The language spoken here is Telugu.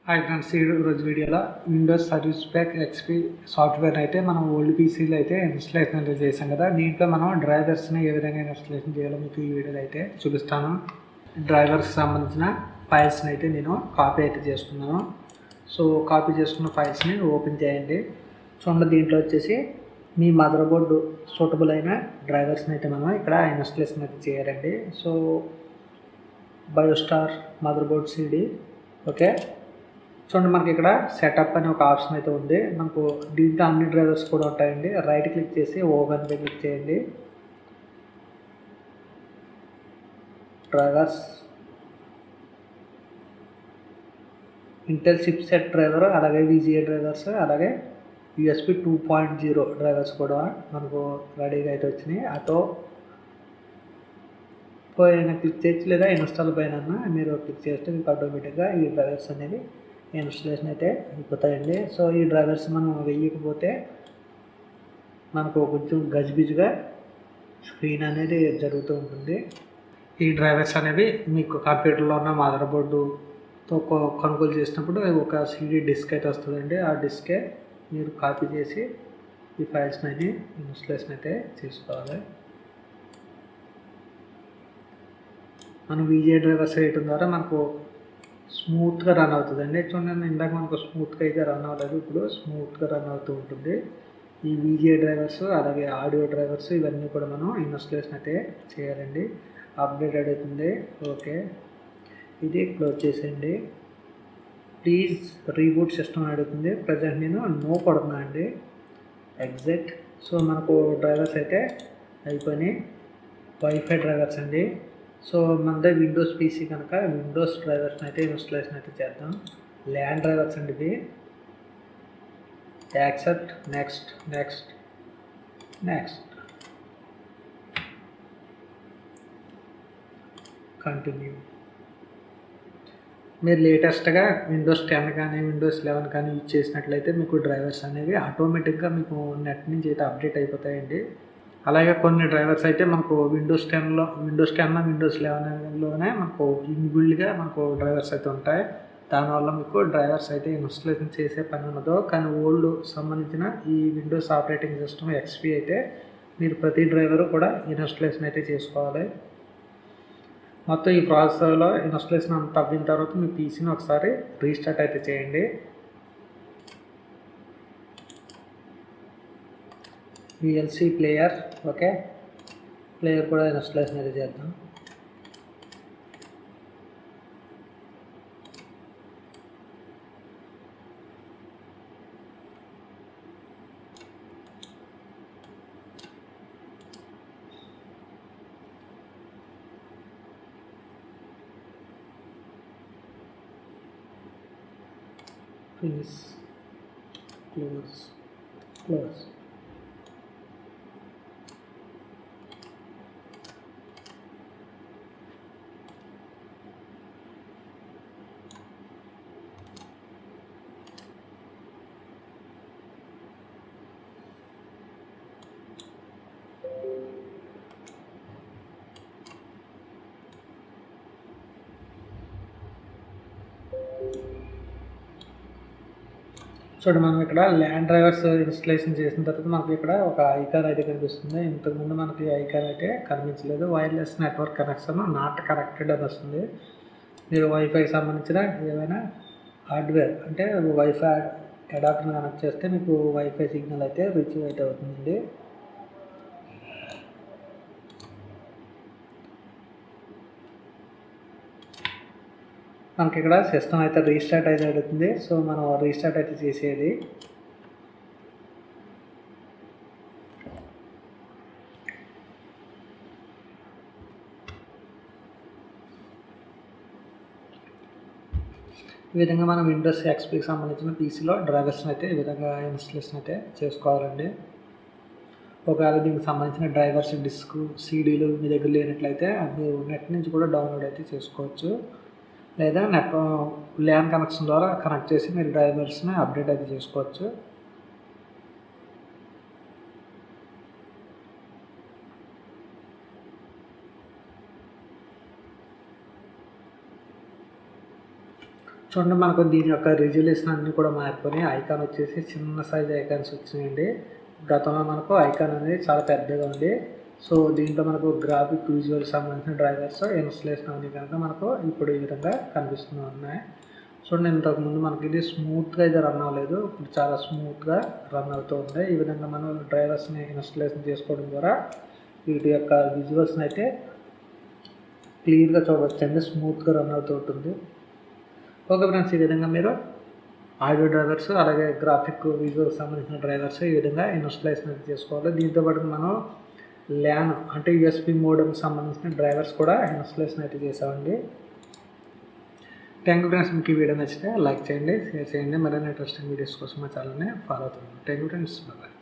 హాయ్ ఫ్రెండ్స్, ఈ రోజు వీడియోలో Windows service pack XP software అయితే మనం ఓల్డ్ పీసీలో అయితే ఇన్స్టాలేషన్ అయితే చేసాం కదా. దీంట్లో మనం డ్రైవర్స్ని ఏ విధంగా ఇన్స్టాలేషన్ చేయాలో మీకు ఈ వీడియోలో అయితే చూపిస్తాను. డ్రైవర్స్కి సంబంధించిన ఫైల్స్ని అయితే నేను కాపీ అయితే చేసుకున్నాను. సో కాపీ చేసుకున్న ఫైల్స్ని ఓపెన్ చేయండి. చూడండి, దీంట్లో వచ్చేసి మీ మదర్ బోర్డు సూటబుల్ అయిన డ్రైవర్స్ని అయితే మనం ఇక్కడ ఇన్స్టాలేషన్ అయితే చేయాలండి. So Biostar motherboard CD, okay. చూడండి, మనకి ఇక్కడ సెటప్ అనే ఒక ఆప్షన్ అయితే ఉంది. మనకు దీంట్లో అన్ని డ్రైవర్స్ కూడా ఉంటాయండి. రైట్ క్లిక్ చేసి ఓపెన్ పై క్లిక్ చేయండి. Drivers, Intel chip set driver, అలాగే విజిఏ డ్రైవర్స్, అలాగే USB 2.0 డ్రైవర్స్ కూడా మనకు రెడీగా అయితే వచ్చినాయి. ఆటో పైన క్లిక్ చేయొచ్చు, లేదా ఇన్స్టాల్ పైన మీరు క్లిక్ చేస్తే మీకు ఆటోమేటిక్గా ఈ డ్రైవర్స్ అనేది ఇన్స్టాలేషన్ అయితే అయిపోతాయండి. సో ఈ డ్రైవర్స్ మనం వేయకపోతే మనకు కొంచెం గజిబిజిగా స్క్రీన్ అనేది జరుగుతూ ఉంటుంది. ఈ డ్రైవర్స్ అనేవి మీకు కంప్యూటర్లో ఉన్న మదర్ బోర్డుతో కొనుగోలు చేసినప్పుడు ఒక CD డిస్క్ అయితే వస్తుందండి. ఆ డిస్కే మీరు కాపీ చేసి ఈ ఫైల్స్ అనేది ఇన్స్టాలేషన్ అయితే చేసుకోవాలి. మనం విజిఏ డ్రైవర్స్ వేయటం ద్వారా మనకు స్మూత్గా రన్ అవుతుందండి. చూడండి, ఇందాక మనకు స్మూత్గా అయితే రన్ అవ్వలేదు, ఇప్పుడు స్మూత్గా రన్ అవుతూ ఉంటుంది. ఈ విజిఏ డ్రైవర్స్, అలాగే ఆడియో డ్రైవర్స్, ఇవన్నీ కూడా మనం ఇన్స్టాలేషన్ అయితే చేయాలండి. అప్డేట్ అవుతుంది, ఓకే. ఇది క్లోజ్ చేసేయండి. ప్లీజ్ రీబూట్ సిస్టమ్ అడుగుతుంది. ప్రజెంట్ నేను నో కొడుతున్నా అండి, ఎగ్జిట్. సో మనకు డ్రైవర్స్ అయితే అయిపోయినాయి. వైఫై డ్రైవర్స్ అండి. సో మనదే విండోస్ పీసీ కనుక విండోస్ డ్రైవర్స్ని అయితే ఇన్స్టాలేషన్ అయితే చేద్దాం. ల్యాన్ డ్రైవర్స్ అండి ఇవి. Accept, next next next, continue. మీరు లేటెస్ట్గా విండోస్ 10 కానీ విండోస్ 11 కానీ యూజ్ చేసినట్లయితే మీకు డ్రైవర్స్ అనేవి ఆటోమేటిక్గా మీకు నెట్ నుంచి అయితే అప్డేట్ అయిపోతాయండి. అలాగే కొన్ని డ్రైవర్స్ అయితే మనకు విండోస్ 10, విండోస్ 11లోనే మనకు ఇన్బిల్డ్గా మనకు డ్రైవర్స్ అయితే ఉంటాయి. దానివల్ల మీకు డ్రైవర్స్ అయితే ఇన్స్టాలేషన్ చేసే పని ఉండదు. కానీ ఓల్డ్ సంబంధించిన ఈ విండోస్ ఆపరేటింగ్ సిస్టమ్ ఎక్స్పీ అయితే మీరు ప్రతి డ్రైవరు కూడా ఇన్స్టాలేషన్ అయితే చేసుకోవాలి. మొత్తం ఈ ప్రాసెస్లో ఇన్స్టాలేషన్ అంతా అవ్విన తర్వాత మీ పీసీని ఒకసారి రీస్టార్ట్ అయితే చేయండి. VLC player, okay. ప్లేయర్ కూడా ఇన్స్టాలేషన్ అయితే చేద్దాం. Finish, close, close. చూడండి, మనం ఇక్కడ ల్యాండ్ డ్రైవర్స్ ఇన్స్టాలేషన్ చేసిన తర్వాత మనకి ఇక్కడ ఒక ఐకాన్ అయితే కనిపిస్తుంది. ఇంతకుముందు మనకి ఐకాన్ అయితే కనిపించలేదు. Wireless network connection not connected అని వస్తుంది. మీరు వైఫైకి సంబంధించిన ఏమైనా హార్డ్వేర్ అంటే వైఫై అడాప్టర్ని కనెక్ట్ చేస్తే మీకు వైఫై సిగ్నల్ అయితే రిసీవ్ అయితే అవుతుందండి. మనకి ఇక్కడ సిస్టమ్ అయితే రీస్టార్ట్ అయితే అవుతుంది. సో మనం రీస్టార్ట్ అయితే చేసేది. ఈ విధంగా మనం విండోస్ ఎక్స్పీకి సంబంధించిన పీసీలో డ్రైవర్స్ని అయితే ఈ విధంగా ఇన్స్టాలేషన్ అయితే చేసుకోవాలండి. ఒకవేళ దీనికి సంబంధించిన డ్రైవర్స్ డిస్క్ సీడీలు మీ దగ్గర లేనట్లయితే అది నెట్ నుంచి కూడా డౌన్లోడ్ అయితే చేసుకోవచ్చు, లేదా ల్యాన్ కనెక్షన్ ద్వారా కనెక్ట్ చేసి మీరు డ్రైవర్స్ని అప్డేట్ అయితే చేసుకోవచ్చు. చూడండి మనకు దీని యొక్క రిజల్యూషన్ అన్నీ కూడా మారిపోయి ఐకాన్ వచ్చేసి చిన్న సైజ్ ఐకాన్స్ వచ్చినాయండి. గతంలో మనకు ఐకాన్ అనేది చాలా పెద్దగా ఉంది. సో దీంట్లో మనకు గ్రాఫిక్ విజువల్ సంబంధించిన డ్రైవర్స్ ఇన్స్టలేషన్ అన్నీ కనుక మనకు ఇప్పుడు ఈ విధంగా కనిపిస్తూ ఉన్నాయి. చూడండి ఇంతకుముందు మనకి ఇది స్మూత్గా అయితే రన్ అవ్వలేదు, ఇప్పుడు చాలా స్మూత్గా రన్ అవుతూ ఉంది. ఈ విధంగా మనం డ్రైవర్స్ని ఇన్స్టలేషన్ చేసుకోవడం ద్వారా వీటి యొక్క విజువల్స్ని అయితే క్లియర్గా చూడవచ్చండి, స్మూత్గా రన్ అవుతూ ఉంటుంది. ఓకే ఫ్రెండ్స్, ఈ విధంగా మీరు ఆడియో డ్రైవర్స్ అలాగే గ్రాఫిక్ విజువల్ సంబంధించిన డ్రైవర్స్ ఈ విధంగా ఇన్స్టలేషన్ అయితే చేసుకోవాలి. దీంతోపాటు మనం ల్యాన్ అంటే యూఎస్బి మోడెమ్కి సంబంధించిన డ్రైవర్స్ కూడా ఇన్స్టలేషన్ అయితే చేసామండి. Thank you friends. మీకు ఈ వీడియో నచ్చితే లైక్ చేయండి, షేర్ చేయండి. మరిన్ని ఇంట్రెస్టింగ్ వీడియోస్ కోసం మా ఛానల్ని ఫాలో అవుతుంది. Thank you friends. బాయ్.